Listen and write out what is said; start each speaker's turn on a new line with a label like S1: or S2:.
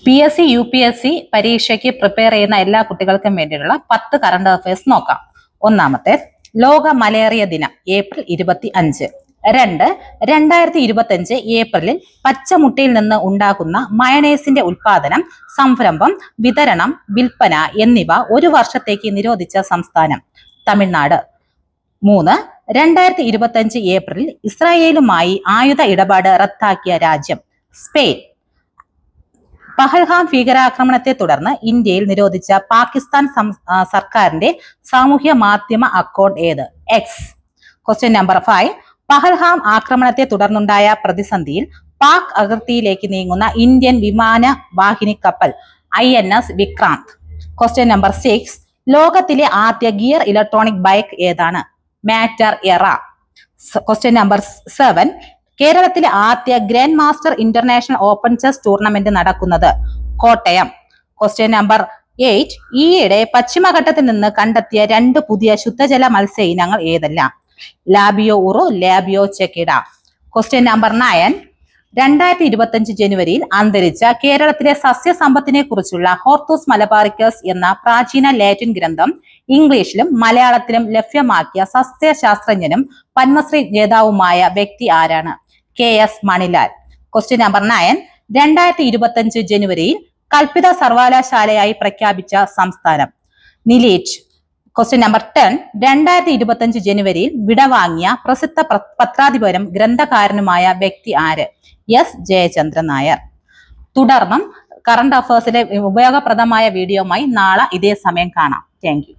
S1: PSC, UPSC പരീക്ഷയ്ക്ക് prepare ചെയ്യുന്ന എല്ലാ കുട്ടികൾക്കും വേണ്ടിയിട്ടുള്ള 10 കറണ്ട് അഫയേഴ്സ് നോക്കാം. ഒന്നാമത്തെ, ലോക മലേറിയ ദിനം ഏപ്രിൽ 25. 2, 2025 ഏപ്രിലിൽ പച്ചമുട്ടയിൽ നിന്ന് ഉണ്ടാകുന്ന മയണൈസിന്റെ ഉൽപാദനം, സംരംഭം, വിതരണം, വിൽപ്പന എന്നിവ ഒരു വർഷത്തേക്ക് നിരോധിച്ച സംസ്ഥാനം തമിഴ്നാട്. 3, 2025 ഏപ്രിലിൽ ഇസ്രായേലുമായി ആയുധ ഇടപാട് റദ്ദാക്കിയ രാജ്യം സ്പെയിൻ. പഹൽഗാം ഭീകരാക്രമണത്തെ തുടർന്ന് ഇന്ത്യയിൽ നിരോധിച്ച പാകിസ്ഥാൻ സർക്കാരിന്റെ സാമൂഹ്യ മാധ്യമ അക്കൗണ്ട് ഏത്? എക്സ്. ക്വസ്റ്റ്യൻ നമ്പർ 5, പഹൽഗാം ആക്രമണത്തെ തുടർന്നുണ്ടായ പ്രതിസന്ധിയിൽ പാക് അതിർത്തിയിലേക്ക് നീങ്ങുന്ന ഇന്ത്യൻ വിമാന വാഹിനി കപ്പൽ INS വിക്രാന്ത്. ക്വസ്റ്റ്യൻ നമ്പർ 6, ലോകത്തിലെ ആദ്യ ഗിയർ ഇലക്ട്രോണിക് ബൈക്ക് ഏതാണ്? മാറ്റർ എറ. ക്വസ്റ്റ്യൻ നമ്പർ 7, കേരളത്തിലെ ആദ്യ grand master international open chess tournament നടക്കുന്നത് കോട്ടയം. ക്വസ്റ്റ്യൻ നമ്പർ 8, ഈയിടെ പശ്ചിമഘട്ടത്തിൽ നിന്ന് കണ്ടെത്തിയ 2 പുതിയ ശുദ്ധജല മത്സ്യ ഇനങ്ങൾ ഏതെല്ലാം? ലാബിയോ ഉറു, ലാബിയോ ചെക്കിഡ. ക്വസ്റ്റ്യൻ നമ്പർ 9, 2025 ജനുവരിയിൽ അന്തരിച്ച കേരളത്തിലെ സസ്യസമ്പത്തിനെ കുറിച്ചുള്ള ഹോർത്തൂസ് മലബാറിക്കസ് എന്ന പ്രാചീന ലാറ്റിൻ ഗ്രന്ഥം ഇംഗ്ലീഷിലും മലയാളത്തിലും ലഭ്യമാക്കിയ സസ്യശാസ്ത്രജ്ഞനും പത്മശ്രീ ജേതാവുമായ വ്യക്തി ആരാണ്? KS മണിലാൽ. ക്വസ്റ്റ്യൻ നമ്പർ 9, 2025 ജനുവരിയിൽ കൽപ്പിത സർവകലാശാലയായി പ്രഖ്യാപിച്ച സംസ്ഥാനം നിലീറ്റ്. ക്വസ്റ്റ്യൻ നമ്പർ 10, 2025 ജനുവരിയിൽ വിടവാങ്ങിയ പ്രസിദ്ധ പത്രാധിപരും ഗ്രന്ഥകാരനുമായ വ്യക്തി ആര്? S ജയചന്ദ്രൻ നായർ. തുടർന്നും കറണ്ട് അഫയേഴ്സിലെ ഉപയോഗപ്രദമായ വീഡിയോയുമായി നാളെ ഇതേ സമയം കാണാം. Thank you.